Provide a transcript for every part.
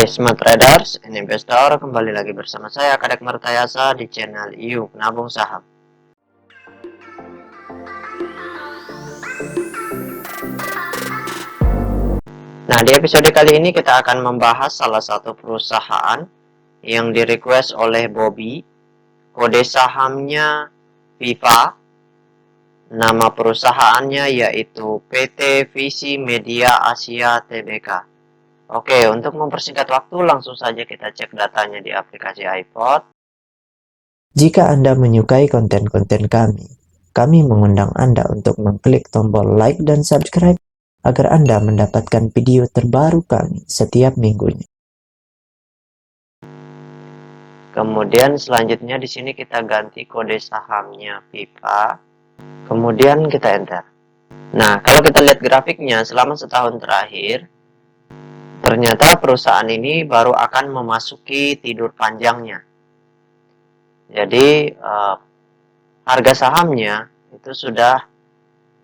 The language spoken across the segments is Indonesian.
Smart Traders and Investor, kembali lagi bersama saya Kadek Martayasa di channel Yuk Nabung Saham. Nah, di episode kali ini kita akan membahas salah satu perusahaan yang di-request oleh Bobby. Kode sahamnya VIVA. Nama perusahaannya yaitu PT Visi Media Asia Tbk. Oke, untuk mempersingkat waktu, langsung saja kita cek datanya di aplikasi iPod. Jika Anda menyukai konten-konten kami mengundang Anda untuk mengklik tombol like dan subscribe agar Anda mendapatkan video terbaru kami setiap minggunya. Kemudian selanjutnya di sini kita ganti kode sahamnya VIVA. Kemudian kita enter. Nah, kalau kita lihat grafiknya selama setahun terakhir, ternyata perusahaan ini baru akan memasuki tidur panjangnya. Jadi harga sahamnya itu sudah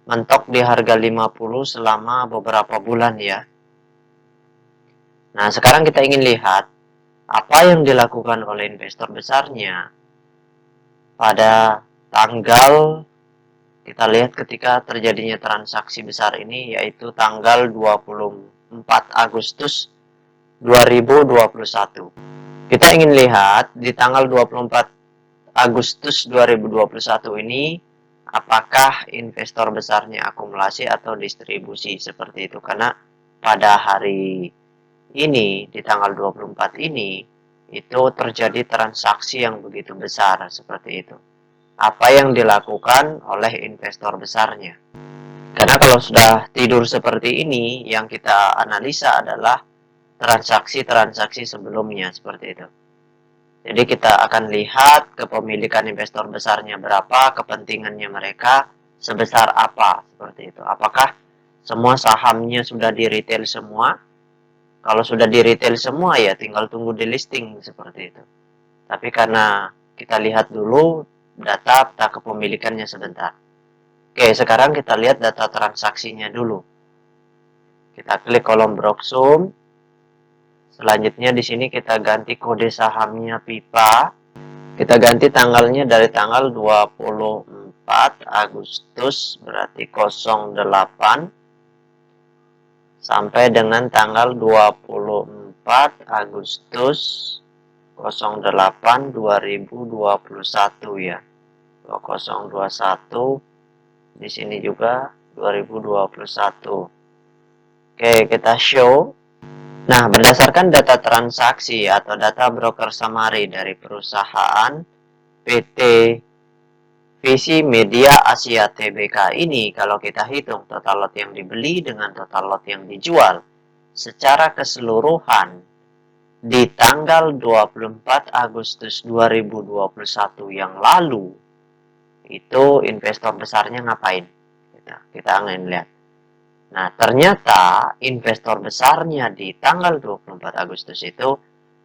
mentok di harga 50 selama beberapa bulan ya. Nah, sekarang kita ingin lihat apa yang dilakukan oleh investor besarnya pada tanggal, kita lihat ketika terjadinya transaksi besar ini, yaitu tanggal 24 Agustus 2021. Kita ingin lihat di tanggal 24 Agustus 2021 ini apakah investor besarnya akumulasi atau distribusi seperti itu. Karena pada hari ini, di tanggal 24 ini, itu terjadi transaksi yang begitu besar seperti itu. Apa yang dilakukan oleh investor besarnya? Karena kalau sudah tidur seperti ini, yang kita analisa adalah transaksi-transaksi sebelumnya seperti itu. Jadi kita akan lihat kepemilikan investor besarnya berapa, kepentingannya mereka sebesar apa seperti itu. Apakah semua sahamnya sudah di retail semua? Kalau sudah di retail semua ya tinggal tunggu di listing seperti itu. Tapi karena kita lihat dulu data kepemilikannya sebentar. Oke, sekarang kita lihat data transaksinya dulu. Kita klik kolom Broksum. Selanjutnya di sini kita ganti kode sahamnya VIVA. Kita ganti tanggalnya dari tanggal 24 Agustus berarti 08 sampai dengan tanggal 24 Agustus 08 2021 ya. 2021 di sini juga 2021. Oke, kita show. Nah, berdasarkan data transaksi atau data broker summary dari perusahaan PT Visi Media Asia Tbk ini, kalau kita hitung total lot yang dibeli dengan total lot yang dijual secara keseluruhan di tanggal 24 Agustus 2021 yang lalu, itu investor besarnya ngapain? Kita ingin lihat. Nah, ternyata investor besarnya di tanggal 24 Agustus itu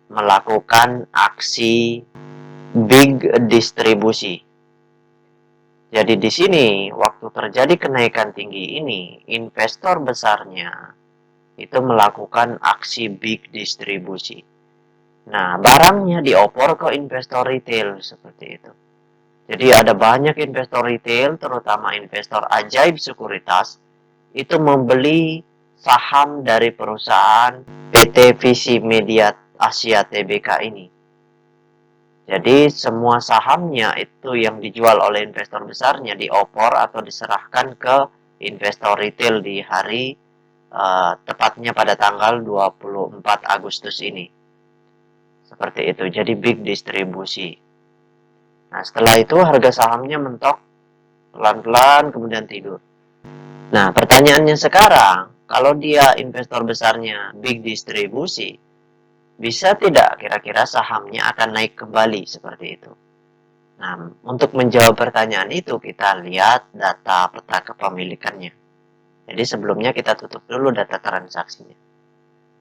melakukan aksi big distribusi. Jadi di sini waktu terjadi kenaikan tinggi ini, investor besarnya itu melakukan aksi big distribusi. Nah, barangnya dioper ke investor retail seperti itu. Jadi ada banyak investor retail, terutama investor ajaib sekuritas, itu membeli saham dari perusahaan PT Visi Media Asia Tbk ini. Jadi semua sahamnya itu yang dijual oleh investor besarnya diopor atau diserahkan ke investor retail di hari tepatnya pada tanggal 24 Agustus ini. Seperti itu, jadi big distribusi. Nah, setelah itu harga sahamnya mentok pelan-pelan kemudian tidur. Nah, pertanyaannya sekarang, kalau dia investor besarnya big distribusi, bisa tidak kira-kira sahamnya akan naik kembali seperti itu? Nah, untuk menjawab pertanyaan itu, kita lihat data peta kepemilikannya. Jadi sebelumnya kita tutup dulu data transaksinya.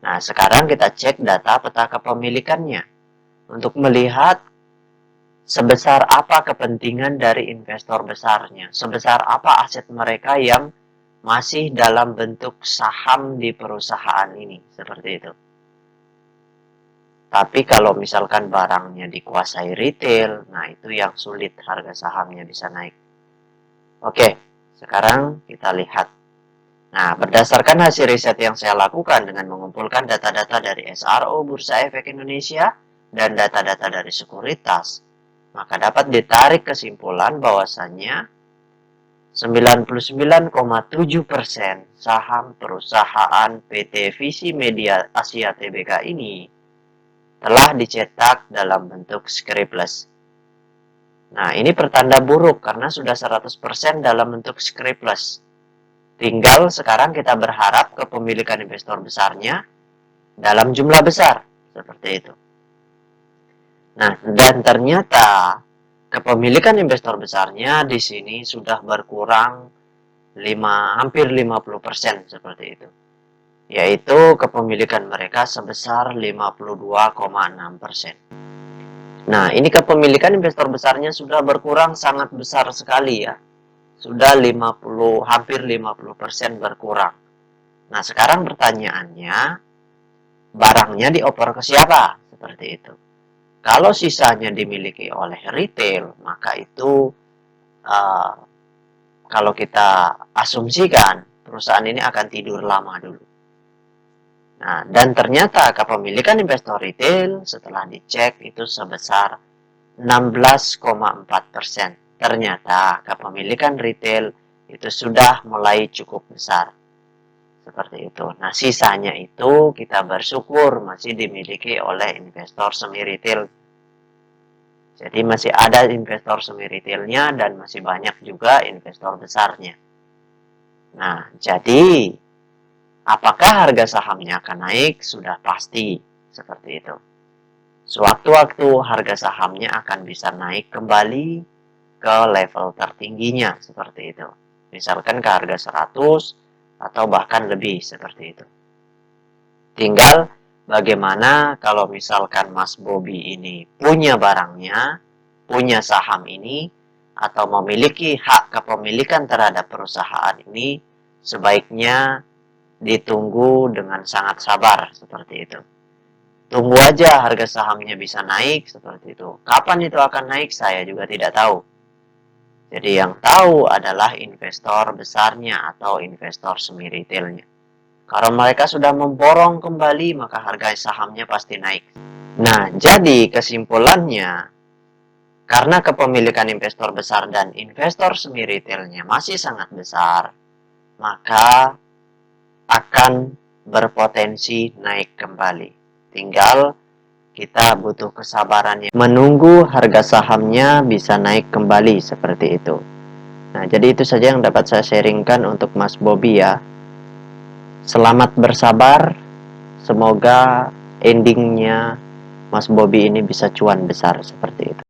Nah, sekarang kita cek data peta kepemilikannya untuk melihat sebesar apa kepentingan dari investor besarnya, sebesar apa aset mereka yang masih dalam bentuk saham di perusahaan ini, seperti itu. Tapi kalau misalkan barangnya dikuasai retail, nah itu yang sulit harga sahamnya bisa naik. Oke, sekarang kita lihat. Nah, berdasarkan hasil riset yang saya lakukan dengan mengumpulkan data-data dari SRO Bursa Efek Indonesia dan data-data dari sekuritas, maka dapat ditarik kesimpulan bahwasannya 99,7% saham perusahaan PT Visi Media Asia Tbk ini telah dicetak dalam bentuk scriptless. Nah, ini pertanda buruk karena sudah 100% dalam bentuk scriptless. Tinggal sekarang kita berharap kepemilikan investor besarnya dalam jumlah besar, seperti itu. Nah, dan ternyata kepemilikan investor besarnya di sini sudah berkurang hampir 50% seperti itu. Yaitu kepemilikan mereka sebesar 52,6%. Nah, ini kepemilikan investor besarnya sudah berkurang sangat besar sekali ya. Sudah hampir 50% berkurang. Nah, sekarang pertanyaannya, barangnya dioper ke siapa? Seperti itu. Kalau sisanya dimiliki oleh retail, maka itu kalau kita asumsikan perusahaan ini akan tidur lama dulu. Nah, dan ternyata kepemilikan investor retail setelah dicek itu sebesar 16,4%. Ternyata kepemilikan retail itu sudah mulai cukup besar. Seperti itu. Nah, sisanya itu kita bersyukur masih dimiliki oleh investor semi retail. Jadi masih ada investor semi retailnya dan masih banyak juga investor besarnya. Nah, jadi apakah harga sahamnya akan naik? Sudah pasti seperti itu. Sewaktu-waktu harga sahamnya akan bisa naik kembali ke level tertingginya seperti itu. Misalkan ke harga 100 atau bahkan lebih seperti itu. Tinggal bagaimana kalau misalkan Mas Bobby ini punya barangnya, punya saham ini, atau memiliki hak kepemilikan terhadap perusahaan ini, sebaiknya ditunggu dengan sangat sabar seperti itu. Tunggu aja harga sahamnya bisa naik seperti itu. Kapan itu akan naik saya juga tidak tahu. Jadi yang tahu adalah investor besarnya atau investor semi retailnya. Kalau mereka sudah memborong kembali maka harga sahamnya pasti naik. Nah, jadi kesimpulannya karena kepemilikan investor besar dan investor semi retailnya masih sangat besar, maka akan berpotensi naik kembali. Tinggal kita butuh kesabaran menunggu harga sahamnya bisa naik kembali seperti itu. Nah, jadi itu saja yang dapat saya sharingkan untuk Mas Bobby ya. Selamat bersabar. Semoga endingnya Mas Bobby ini bisa cuan besar seperti itu.